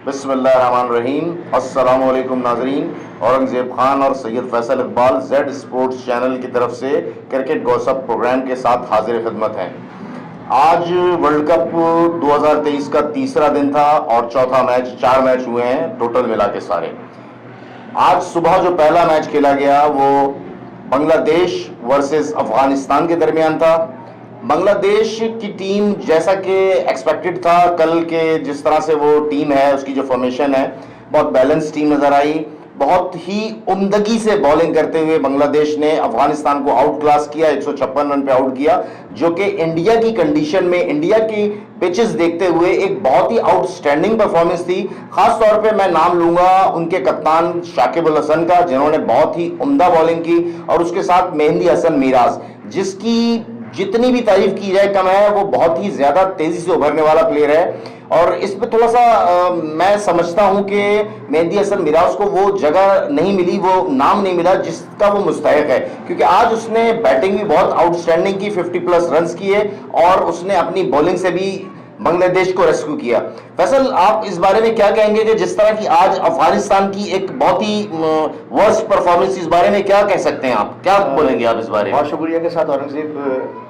बिस्मिल्लाहिर्रहमानिर्रहीम। अस्सलामुअलैकुम नाजरीन। औरंगजेब खान और Syed Faisal Iqbal Z sports channel की तरफ से क्रिकेट गॉसिप प्रोग्राम के साथ हाजिर खिदमत हैं। आज वर्ल्ड कप 2023 का तीसरा दिन था और चौथा मैच, 4 मैच हुए हैं टोटल मिला के सारे। आज सुबह जो पहला मैच खेला गया वो बांग्लादेश वर्सेस अफगानिस्तान के दरमियान था। बांग्लादेश की टीम जैसा कि एक्सपेक्टेड था, कल के जिस तरह से वो टीम है, उसकी जो फॉर्मेशन है, बहुत बैलेंस टीम नजर आई। बहुत ही उम्दगी से बॉलिंग करते हुए बांग्लादेश ने अफगानिस्तान को आउट क्लास किया, 156 रन पे आउट किया, जो कि इंडिया की कंडीशन में, इंडिया की पिचेस देखते हुए एक बहुत ही आउटस्टैंडिंग परफॉर्मेंस थी। खास तौर पे मैं नाम लूंगा उनके कप्तान शाकिब अल हसन का, जिन्होंने बहुत ही उम्दा बॉलिंग की, और उसके साथ मेहंदी हसन मिराज, जिसकी जितनी भी तारीफ की जाए कम है। वो बहुत ही ज्यादा तेजी से उभरने वाला प्लेयर है और इस पे थोड़ा सा मैं समझता हूं कि मेहंदी हसन मिराज को वो जगह नहीं मिली, वो नाम नहीं मिला जिसका वो मुस्तहिक है, क्योंकि आज उसने बैटिंग भी बहुत आउटस्टैंडिंग की, 50+ रन्स किए और उसने अपनी बॉलिंग से भी बांग्लादेश को रेस्क्यू किया। फैसल, आप इस बारे में क्या कहेंगे कि जिस तरह की आज अफगानिस्तान की एक बहुत ही वर्स्ट परफॉर्मेंस, इस बारे में क्या कह सकते हैं, आप क्या बोलेंगे आप इस बारे में? बहुत शुक्रिया के साथ औरंगजेब,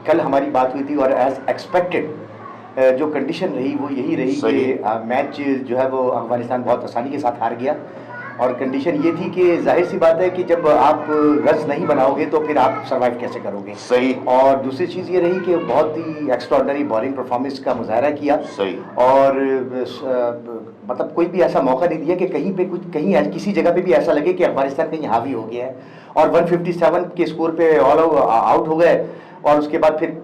कल हमारी बात हुई थी और एज एक्सपेक्टेड जो कंडीशन रही वो यही रही कि मैच जो है वो अफगानिस्तान बहुत आसानी के साथ हार गया। और कंडीशन ये थी कि जाहिर सी बात है कि जब आप रन्स नहीं बनाओगे तो फिर आप सर्वाइव कैसे करोगे। सही। और दूसरी चीज़ ये रही कि बहुत ही एक्स्ट्राऑर्डिनरी बॉलिंग परफॉर्मेंस का मुजाहरा किया। सही। और मतलब कोई भी ऐसा मौका नहीं दिया कि कहीं पे कुछ, कहीं किसी जगह पे भी ऐसा लगे कि अफगानिस्तान कहीं हावी हो गया है। और 157 के स्कोर पे ऑल आउट हो गए और उसके बाद फिर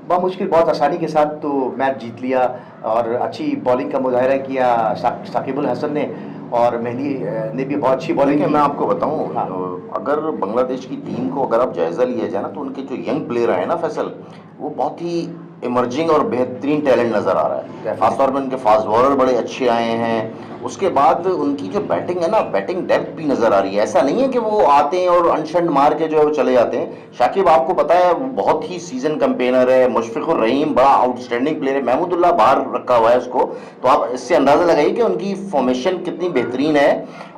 बहुत मुश्किल, बहुत आसानी के साथ तो मैच जीत लिया। और अच्छी बॉलिंग का मुजाहरा किया शाकिब अल हसन ने, और मेहंदी ने भी बहुत अच्छी बॉलिंग की। मैं आपको बताऊं, हाँ। अगर बांग्लादेश की टीम को अगर आप जायजा लिया जाए ना, तो उनके जो यंग प्लेयर है ना फैसल, वो बहुत ही इमर्जिंग और बेहतरीन टैलेंट नजर आ रहा है। खासतौर पर उनके फास्ट बॉलर बड़े अच्छे आए हैं। उसके बाद उनकी जो बैटिंग है ना, बैटिंग डेप्थ भी नजर आ रही है। ऐसा नहीं है कि वो आते हैं और अनशंड मार के जो है वो चले जाते हैं। शाकिब, आपको पता है, वो बहुत ही सीजन कैंपेनर है। मुशफिकुर रहीम बड़ा आउटस्टैंडिंग प्लेयर है। महमूदुल्लाह बाहर रखा हुआ है उसको, तो आप इससे अंदाजा लगाइए कि उनकी फॉर्मेशन कितनी बेहतरीन है।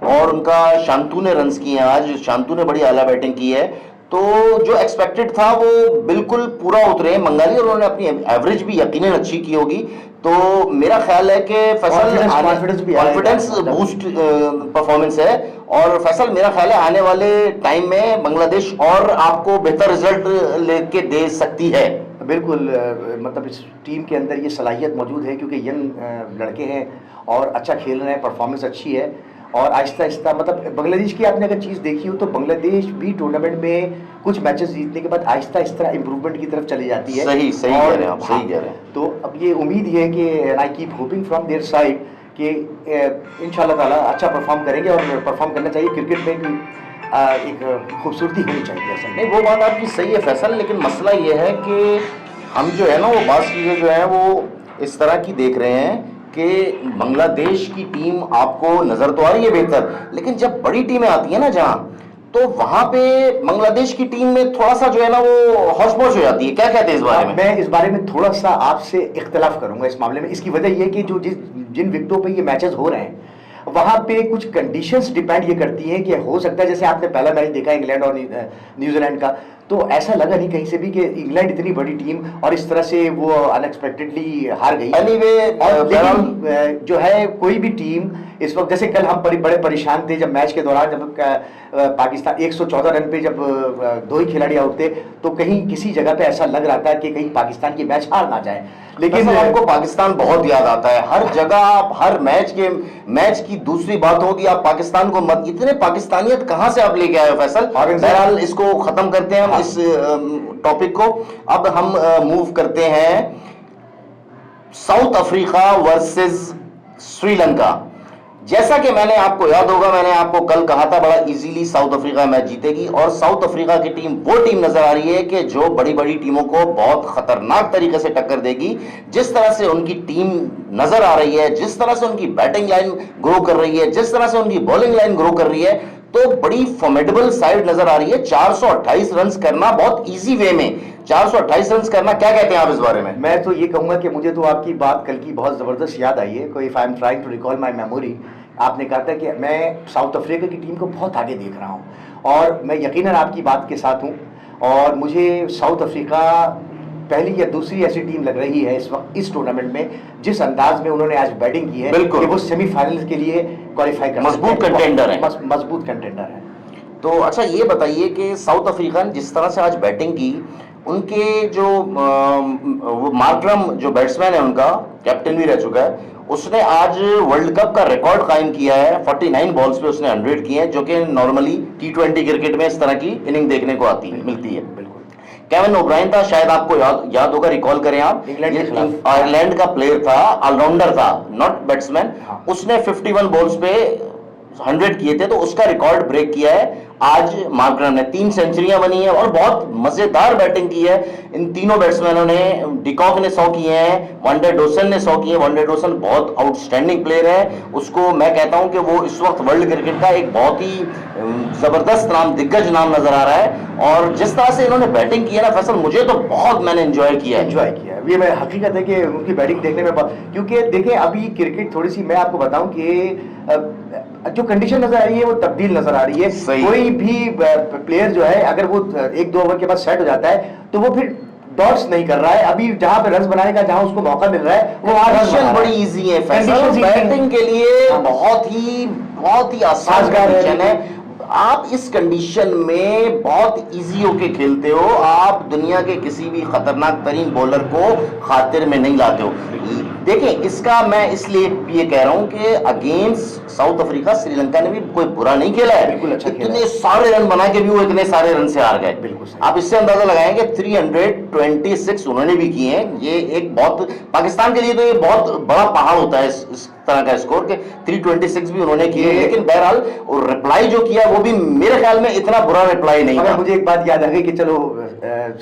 और उनका शांतु ने रन्स किए हैं, आज शांतु ने बड़ी आला बैटिंग की है। तो जो एक्सपेक्टेड था वो बिल्कुल पूरा उतरे हैं बंगाली, और उन्होंने अपनी एवरेज भी यकीनन अच्छी की होगी। तो मेरा ख्याल है कि फैसल कॉन्फिडेंस बूस्ट परफॉर्मेंस है। और फैसल, मेरा ख्याल है आने वाले टाइम में बांग्लादेश और आपको बेहतर रिजल्ट लेके दे सकती है। बिल्कुल, मतलब इस टीम के अंदर ये सलाहियत मौजूद है क्योंकि यंग लड़के हैं और अच्छा खेल रहे हैं, परफॉर्मेंस अच्छी है। और आहिस्ता आहिस्ता, मतलब बांग्लादेश की आपने अगर चीज़ देखी हो तो बांग्लादेश भी टूर्नामेंट में कुछ मैचेस जीतने के बाद आहिस्ता आहिस्ता इंप्रूवमेंट की तरफ चली जाती है। सही कह रहे हैं आप, सही कह रहे हैं। तो अब ये उम्मीद है कि I keep hopping from their side कि इंशाल्लाह ताला अच्छा परफॉर्म करेंगे। और परफॉर्म करना चाहिए क्रिकेट में, एक खूबसूरती होनी चाहिए असल में। नहीं, वो बात आपकी सही है फैसल, लेकिन मसला ये है कि हम जो है ना, वो बात चीज़ें जो है वो इस तरह की देख रहे हैं कि बांग्लादेश की टीम आपको नजर तो आ रही है बेहतर, लेकिन जब बड़ी टीमें आती है ना जहां, तो वहां पे बांग्लादेश की टीम में थोड़ा सा जो है ना वो हौश पौश हो जाती है। क्या कहते हैं इस बारे में? मैं इस बारे में थोड़ा सा आपसे इख्तिलाफ करूंगा इस मामले में। इसकी वजह यह कि जो जिन विकेटों पे ये मैचेस हो रहे हैं वहां पे कुछ कंडीशंस डिपेंड ये करती हैं कि हो सकता है, जैसे आपने पहला मैच देखा इंग्लैंड और न्यूजीलैंड का, तो ऐसा लगा नहीं कहीं से भी कि इंग्लैंड इतनी बड़ी टीम और इस तरह से वो अनएक्सपेक्टेडली हार गई। लेकिन जो है कोई भी टीम इस वक्त, जैसे कल हम बड़े परेशान थे जब मैच के दौरान, जब पाकिस्तान 114 रन पे जब 2 ही खिलाड़ी आउट थे, तो कहीं किसी जगह पे ऐसा लग रहा था कि कहीं पाकिस्तान की मैच हार ना जाए। लेकिन आपको पाकिस्तान बहुत याद आता है हर जगह। आप हर मैच की दूसरी बात होगी, आप पाकिस्तान को मत, इतने पाकिस्तानियत कहां से आप लेके आए हो फैसल? बहरहाल इसको खत्म करते हैं हम, इस टॉपिक को। अब हम मूव करते हैं साउथ अफ्रीका वर्सेस श्रीलंका। जैसा कि मैंने आपको याद होगा, मैंने आपको कल कहा था बड़ा इजीली साउथ अफ्रीका मैच जीतेगी, और साउथ अफ्रीका की टीम वो टीम नजर आ रही है कि जो बड़ी बड़ी टीमों को बहुत खतरनाक तरीके से टक्कर देगी। जिस तरह से उनकी टीम नजर आ रही है, जिस तरह से उनकी बैटिंग लाइन ग्रो कर रही है, जिस तरह से उनकी बॉलिंग लाइन ग्रो कर रही है, तो बड़ी फॉर्मेडेबल साइड नजर आ रही है। 428 रन करना बहुत इजी वे में, 428 रन करना, क्या कहते हैं आप इस बारे में? मैं तो ये कहूंगा कि मुझे तो आपकी बात कल की बहुत जबरदस्त याद आई है। कोई if I am trying to recall my memory, आपने कहा था कि मैं साउथ अफ्रीका की टीम को बहुत आगे देख रहा हूं, और मैं यकीनन आपकी बात के साथ हूं। और मुझे साउथ अफ्रीका पहली या दूसरी ऐसी टीम लग रही है इस वक्त इस टूर्नामेंट में, जिस अंदाज में उन्होंने आज बैटिंग की है कि वो सेमीफाइनल के लिए क्वालिफाई कर मजबूत कंटेंडर है, मजबूत कंटेंडर है। तो अच्छा ये बताइए कि साउथ अफ्रीका ने जिस तरह से आज बैटिंग की, उनके जो वो मार्करम जो बैट्समैन है, उनका कैप्टन भी रह चुका है, उसने आज वर्ल्ड कप का रिकॉर्ड कायम किया है। 49 बॉल्स पे उसने 100 किए हैं, जो कि नॉर्मली T20 क्रिकेट में इस तरह की इनिंग देखने को मिलती है। केविन ओब्रायन था, शायद आपको याद होगा, रिकॉल करें आप, आयरलैंड का प्लेयर था, ऑलराउंडर था, नॉट बैट्समैन। उसने 51 बॉल्स पे 100 किए थे, तो उसका रिकॉर्ड ब्रेक किया है आज मार्करम ने। 3 सेंचुरियां बनी है और बहुत मजेदार बैटिंग की है इन तीनों बैट्समैनों ने। डिकॉक ने 100 किए हैं, वनडे डोसन ने 100 किए। वनडे डोसन बहुत आउटस्टैंडिंग प्लेयर है, उसको मैं कहता हूं कि वो इस वक्त वर्ल्ड क्रिकेट का एक बहुत ही जबरदस्त नाम, दिग्गज नाम नजर आ रहा है। और जिस तरह से इन्होंने बैटिंग की है ना फैसल, मुझे तो बहुत, मैंने एंजॉय किया है। ये मैं हकीकत है कि उनकी बैटिंग देखने में, क्योंकि देखें अभी क्रिकेट थोड़ी सी, मैं आपको बताऊं कि जो कंडीशन नजर आ रही है वो तब्दील नजर आ रही है। कोई भी प्लेयर जो है अगर वो 1-2 ओवर के बाद सेट हो जाता है तो वो फिर डॉट्स नहीं कर रहा है। अभी जहां पे रन बनाने का, जहां उसको मौका मिल रहा है, वो कंडीशन बड़ी इजी है फैसल, बैटिंग के लिए बहुत ही आसान कंडीशन है। आप इस कंडीशन में बहुत इजी होके खेलते हो, आप दुनिया के किसी भी खतरनाक तरीन बॉलर को खातिर में नहीं लाते हो। देखिए, इसका मैं इसलिए ये कह रहा हूं कि अगेंस्ट साउथ अफ्रीका श्रीलंका ने भी कोई बुरा नहीं खेला है, बिल्कुल अच्छा, इतने सारे रन बना के भी वो इतने सारे रन से हार गए। बिल्कुल आप इससे अंदाजा लगाएंगे 326 उन्होंने भी किए हैं। ये एक बहुत, पाकिस्तान के लिए तो ये बहुत बड़ा पहाड़ होता है इस तरह का स्कोर के 326 भी उन्होंने किए, लेकिन बहरहाल रिप्लाई जो किया वो भी मेरे ख्याल में इतना बुरा रिप्लाई नहीं था। मुझे एक बात याद आ गई कि चलो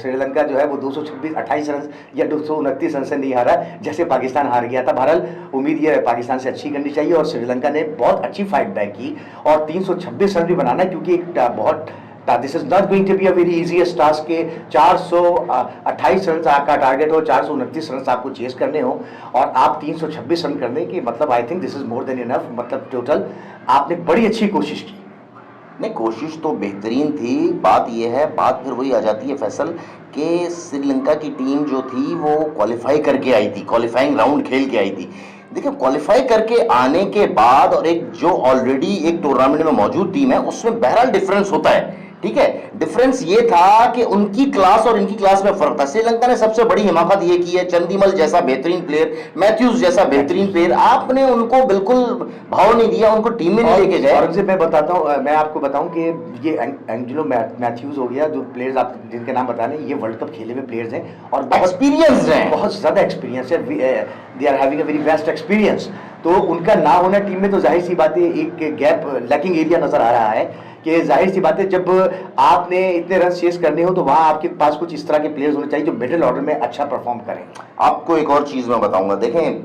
श्रीलंका जो है वो 228 रन या 229 रन से नहीं हारा जैसे पाकिस्तान हार गया था। बहरहाल उम्मीद ये पाकिस्तान से अच्छी करनी चाहिए, और श्रीलंका ने बहुत अच्छी फाइट बैक की और 326 रन भी बनाना, क्योंकि एक बहुत this is not going to be a very easiest task के 428 रन का टारगेट हो, 429 रन आपको चेस करने हो और आप 326 रन करने के, मतलब I think this is more than enough. मतलब टोटल आपने बड़ी अच्छी कोशिश की। नहीं, कोशिश तो बेहतरीन थी। बात यह है, बात फिर वही आ जाती है फैसल कि श्रीलंका की टीम जो थी वो क्वालिफाई करके आई थी, क्वालिफाइंग राउंड खेल के आई थी। देखिए, क्वालिफाई करके आने के बाद और एक जो ऑलरेडी एक टूर्नामेंट में मौजूद टीम है, उसमें बहरहाल डिफरेंस होता है, ठीक है। डिफरेंस ये था कि उनकी क्लास और इनकी क्लास में फर्क था। श्रीलंका ने सबसे बड़ी हिमाकत ये की है, चंदीमल जैसा बेहतरीन प्लेयर, मैथ्यूज जैसा बेहतरीन प्लेयर, आपने उनको बिल्कुल भाव नहीं दिया, उनको टीम में नहीं लेके गए। और मैं बताता हूं, मैं आपको बताऊं कि ये एंजेलो मैथ्यूज हो गया, जो प्लेयर्स आप जिनके नाम बता रहे हैं, ये वर्ल्ड कप खेले हुए प्लेयर्स हैं और एक्सपीरियंस हैं, बहुत ज्यादा एक्सपीरियंस है। They are having a very best experience. तो उनका ना होना टीम में, तो जाहिर सी बात है एक गैप, लैकिंग एरिया नजर आ रहा है कि जाहिर सी बात है जब आपने इतने रन चेस करने हो तो वहां आपके पास कुछ इस तरह के प्लेयर्स होने चाहिए जो मिडिल ऑर्डर में अच्छा परफॉर्म करें। आपको एक और चीज मैं बताऊंगा, देखें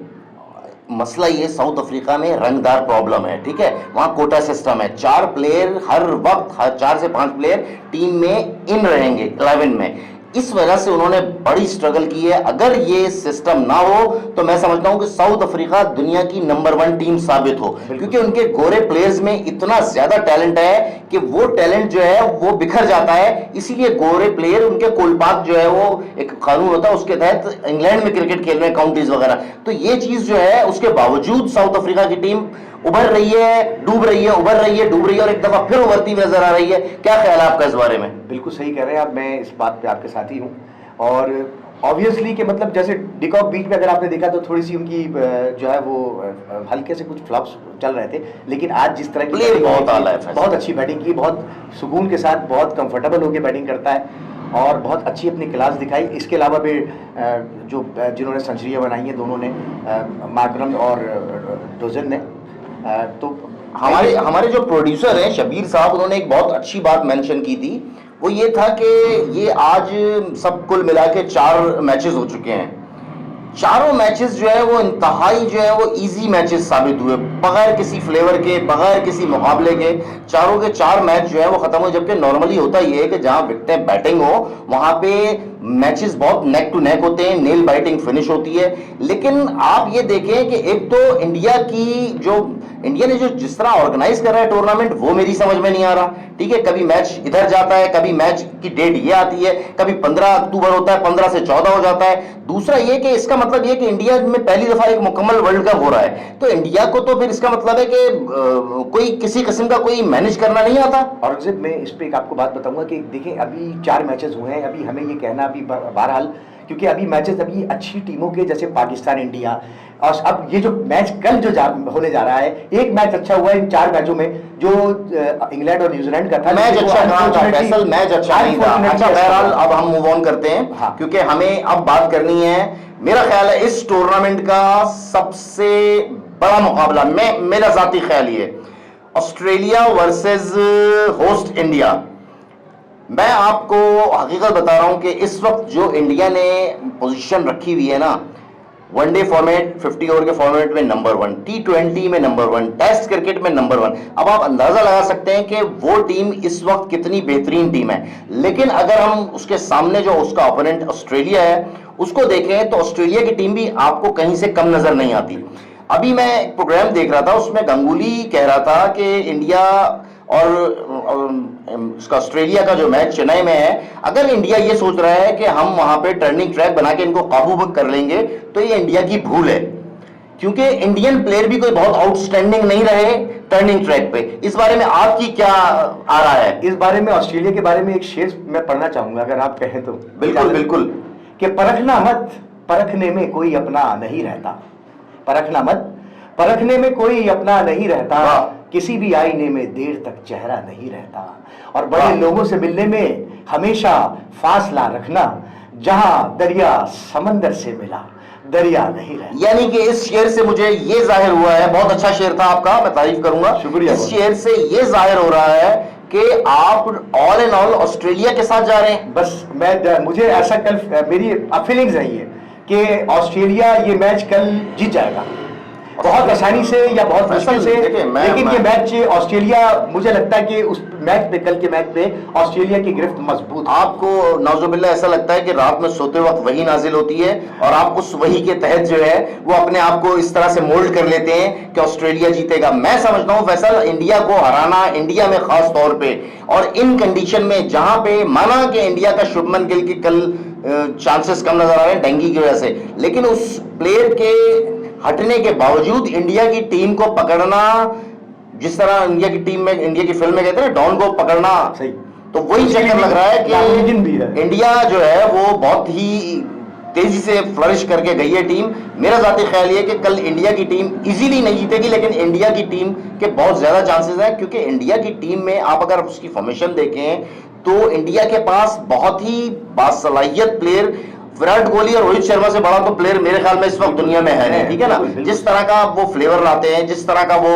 मसला ये साउथ अफ्रीका में रंगदार प्रॉब्लम है, ठीक है। वहां कोटा सिस्टम है, 4 प्लेयर हर वक्त, 4 से 5 प्लेयर टीम में इन रहेंगे 11 में। इस वजह से उन्होंने बड़ी स्ट्रगल की है। अगर ये सिस्टम ना हो तो मैं समझता हूं कि साउथ अफ्रीका दुनिया की नंबर 1 टीम साबित हो, क्योंकि उनके गोरे प्लेयर्स में इतना ज्यादा टैलेंट है कि वो टैलेंट जो है वो बिखर जाता है। इसीलिए गोरे प्लेयर, उनके कोलपाक जो है, वो एक कानून होता है उसके तहत इंग्लैंड में क्रिकेट खेल रहे हैं, काउंटीज वगैरह। तो ये चीज जो है, उसके बावजूद साउथ अफ्रीका की टीम उभर रही है, डूब रही है, उभर रही है, डूब रही है और एक दफा फिर उभरती हुई नजर आ रही है। क्या ख्याल है आपका इस बारे में? बिल्कुल सही कह रहे हैं आप, मैं इस बात पे आपके साथ ही हूं। और ऑब्वियसली कि मतलब जैसे डिकॉक बीच में अगर आपने देखा तो थोड़ी सी उनकी जो है वो हल्के से कुछ फ्लॉप्स चल रहे थे, लेकिन आज जिस तरह की बहुत अच्छी बैटिंग की, बहुत सुकून के साथ, बहुत कंफर्टेबल होकर बैटिंग करता है और बहुत अच्छी अपनी क्लास दिखाई। इसके अलावा भी जो जिन्होंने सेंचुरियाँ बनाई हैं दोनों ने, मार्करम और डोजन ने, तो हमारे जो प्रोड्यूसर हैं शबीर साहब, उन्होंने एक बहुत अच्छी बात मेंशन की थी। वो ये था कि ये आज सब कुल मिला के 4 मैचेस हो चुके हैं, चारों मैचेस जो है वो इंतहाई जो है वो इजी मैचेस साबित हुए, बगैर किसी फ्लेवर के, बगैर किसी मुकाबले के चारों के चार मैच जो है वो खत्म हुए। जबकि नॉर्मली होता ये है कि जहां विकेटें बैटिंग हो वहां पे मैचेस बहुत नेक टू नेक होते हैं, नेल बाइटिंग फिनिश होती है। लेकिन आप ये देखें कि एक तो इंडिया ने जो जिस तरह ऑर्गेनाइज कर रहा है टूर्नामेंट, वो मेरी समझ में नहीं आ रहा। ठीक है, कभी मैच इधर जाता है, कभी मैच की डेट ये आती है, कभी 15 अक्टूबर होता है, 15 से 14 हो जाता है। दूसरा ये कि इसका मतलब ये कि इंडिया में पहली दफा एक मुकम्मल वर्ल्ड कप हो रहा है, तो इंडिया को तो फिर इसका मतलब है कि कोई किसी किस्म का कोई मैनेज करना नहीं आता। और मैं इस पे एक आपको बात बताऊंगा कि देखें, अभी 4 मैचेस हुए हैं, अभी हमें ये कहना अभी बहरहाल, क्योंकि अभी मैचेस अभी अच्छी टीमों के जैसे पाकिस्तान, इंडिया, और अब ये जो मैच कल जो होने जा रहा है, एक मैच अच्छा हुआ है इन 4 मैचों में, जो इंग्लैंड और न्यूजीलैंड का था। मैच अच्छा कहाँ था फैसल, मैच अच्छा नहीं था। अच्छा बहरहाल अब हम मूव ऑन करते हैं। हाँ। क्योंकि हमें अब बात करनी है, मेरा ख्याल है इस टूर्नामेंट का सबसे बड़ा मुकाबला, मेरा जाती ख्याल ये ऑस्ट्रेलिया वर्सेस होस्ट इंडिया। मैं आपको हकीकत बता रहा हूं कि इस वक्त जो इंडिया ने पोजीशन रखी हुई है ना, वनडे फॉर्मेट 50 ओवर के फॉर्मेट में नंबर 1, T20 में नंबर 1, टेस्ट क्रिकेट में नंबर 1। अब आप अंदाजा लगा सकते हैं कि वो टीम इस वक्त कितनी बेहतरीन टीम है। लेकिन अगर हम उसके सामने जो उसका ओपोनेंट ऑस्ट्रेलिया है उसको देखें तो ऑस्ट्रेलिया की टीम भी आपको कहीं से कम नजर नहीं आती। अभी मैं एक प्रोग्राम देख रहा था, उसमें गंगुली कह रहा था कि इंडिया और उसका ऑस्ट्रेलिया का जो मैच चेन्नई में है, अगर इंडिया ये सोच रहा है कि हम वहां पे टर्निंग ट्रैक बना के इनको काबू कर लेंगे, तो ये इंडिया की भूल है। क्योंकि इंडियन प्लेयर भी कोई बहुत आउटस्टैंडिंग नहीं रहे टर्निंग ट्रैक पे। इस बारे में आपकी क्या आ रहा है? इस बारे में, ऑस्ट्रेलिया के बारे में एक शेर मैं पढ़ना चाहूंगा, अगर आप कहें तो। बिल्कुल बिल्कुल। कि परखना मत, परखने में कोई अपना नहीं रहता। परखना मत, परखने में कोई अपना नहीं रहता। किसी भी आईने में देर तक चेहरा नहीं रहता। और बड़े लोगों से मिलने में हमेशा फासला रखना। जहां दरिया समंदर से मिला, दरिया नहीं रहता। यानी कि इस शेर से मुझे ये जाहिर हुआ है, बहुत अच्छा शेर था आपका, मैं तारीफ करूंगा। शुक्रिया। इस शेर से ये जाहिर हो रहा है कि आप ऑल इन ऑल ऑस्ट्रेलिया के साथ जा रहे हैं। बस मुझे ऐसा कल मेरी फीलिंग्स है ये कि ऑस्ट्रेलिया ये मैच कल जीत जाएगा, बहुत आसानी से या बहुत मुश्किल से। लेकिन ये मैच ऑस्ट्रेलिया, मुझे लगता है कि उस मैच पे, कल के मैच पे ऑस्ट्रेलिया की गिरफ्त मजबूत। आपको नाउजुबिल्ला ऐसा लगता है कि रात में सोते वक्त वही नाजिल होती है और आप उस वही के तहत जो है वो अपने आप को इस तरह से मोल्ड कर लेते हैं कि ऑस्ट्रेलिया जीतेगा? मैं समझता हूं फैसल, इंडिया को हराना, इंडिया में खास तौर पे और इन कंडीशन में जहां पे माना कि इंडिया का शुभमन गिल की कल चांसेस कम नजर आ रहे हैं डेंगू की वजह से, लेकिन उस प्लेयर के हटने के बावजूद इंडिया की टीम को पकड़ना, जिस तरह इंडिया की टीम में, इंडिया की फिल्म में कहते हैं डॉन को पकड़ना, सही, तो वही चक्कर लग रहा है कि इंडिया जो है वो बहुत ही तेजी से फ्लरिश करके गई है टीम। मेरा जाती ख्याल ये कि कल इंडिया की टीम इजीली नहीं जीतेगी, लेकिन इंडिया की टीम के बहुत ज्यादा चांसेस हैं, क्योंकि इंडिया की टीम में आप अगर उसकी फॉर्मेशन देखें तो इंडिया के पास बहुत ही बासलाहियत प्लेयर, विराट कोहली और रोहित शर्मा से बड़ा तो प्लेयर मेरे ख्याल में इस वक्त दुनिया में है नहीं। ठीक है ना, जिस तरह का वो फ्लेवर लाते हैं, जिस तरह का वो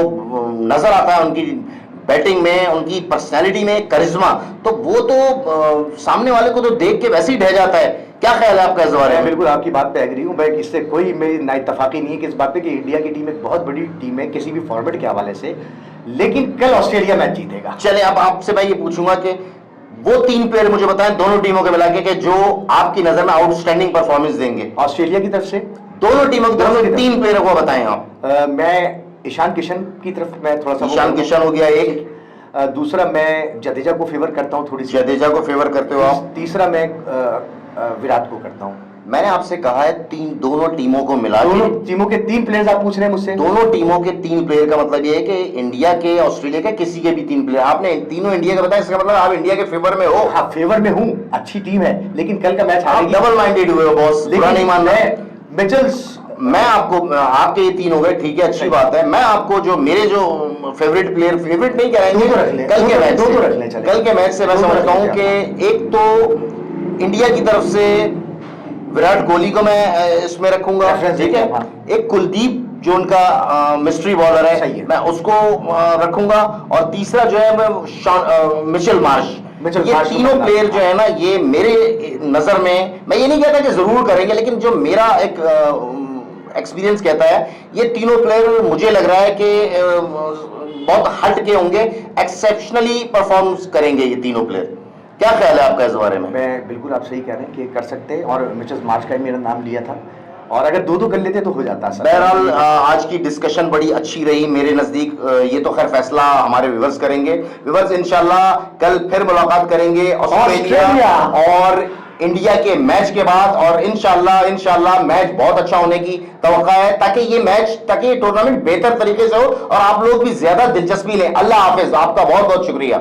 नजर आता है उनकी बैटिंग में, उनकी पर्सनैलिटी में, करिश्मा, तो वो तो सामने वाले को तो देख के वैसे ही ढह जाता है। क्या ख्याल है आपका इस बारे में? बिल्कुल आपकी बात पे एग्री हूं मैं, इससे कोई मेरी ना इत्तेफाकी नहीं है कि इस बात पे कि इंडिया की टीम एक बहुत बड़ी टीम है किसी भी फॉर्मेट के हवाले से, लेकिन कल ऑस्ट्रेलिया मैच जीतेगा। चले, अब आपसे मैं ये पूछूंगा कि वो 3 प्लेयर मुझे बताएं दोनों टीमों के मिला के जो आपकी नजर में आउटस्टैंडिंग परफॉर्मेंस देंगे ऑस्ट्रेलिया की तरफ से। दोनों टीमों की तरफ से 3 प्लेयर को बताएं आप। मैं ईशान किशन की तरफ मैं थोड़ा सा, ईशान किशन हो गया एक, दूसरा मैं जडेजा को फेवर करता हूं, थोड़ी सी जडेजा को फेवर करते हो आप। तीसरा मैं विराट को करता हूं। मैंने आपसे कहा है दोनों टीमों को मिला, दोनों टीमों के 3 प्लेयर्स आप पूछ रहे हैं मुझसे? दोनों टीमों के 3 प्लेयर का मतलब ये है कि इंडिया के, ऑस्ट्रेलिया के, किसी के भी 3 प्लेयर। आपने तीनों इंडिया का बताया, इसका मतलब आप इंडिया के फेवर में हो। हाँ, फेवर में हूं, अच्छी टीम है, लेकिन कल का मैच आप डबल माइंडेड हुए हो बॉस, बुरा नहीं मानना है। मैं आपको, आपके ये 3 हो गए, ठीक है, अच्छी बात है। मैं आपको जो मेरे जो फेवरेट प्लेयर, फेवरेट नहीं करेंगे, कल के मैच से मैं समझता हूं कि एक तो इंडिया की तरफ से विराट कोहली को मैं इसमें रखूंगा, ठीक है। एक कुलदीप जो उनका मिस्ट्री बॉलर है, मैं उसको रखूंगा, और तीसरा जो है मैं मिचेल मिचेल ये मार्श तीनों को प्लेयर जो है ना, ये मेरे नजर में, मैं ये नहीं कहता कि जरूर करेंगे, लेकिन जो मेरा एक एक्सपीरियंस कहता है, ये तीनों प्लेयर मुझे लग रहा है कि बहुत हट के होंगे, एक्सेप्शनली परफॉर्म करेंगे ये तीनों प्लेयर। क्या ख्याल है आपका इस बारे में? मैं बिल्कुल आप सही कह रहे हैं कि कर सकते हैं, और मिचेल मार्श का ही मेरा नाम लिया था, और अगर दो दो कर लेते तो हो जाता सर। बहरहाल आज की डिस्कशन बड़ी अच्छी रही मेरे नज़दीक। ये तो खैर फैसला हमारे व्यूवर्स करेंगे। व्यूवर्स इंशाल्लाह कल फिर मुलाकात करेंगे ऑस्ट्रेलिया और इंडिया के मैच के बाद, और इंशाल्लाह मैच बहुत अच्छा होने की तवक्का है, ताकि ये टूर्नामेंट बेहतर तरीके से हो और आप लोग भी ज्यादा दिलचस्पी लें। अल्लाह हाफिज, आपका बहुत बहुत शुक्रिया।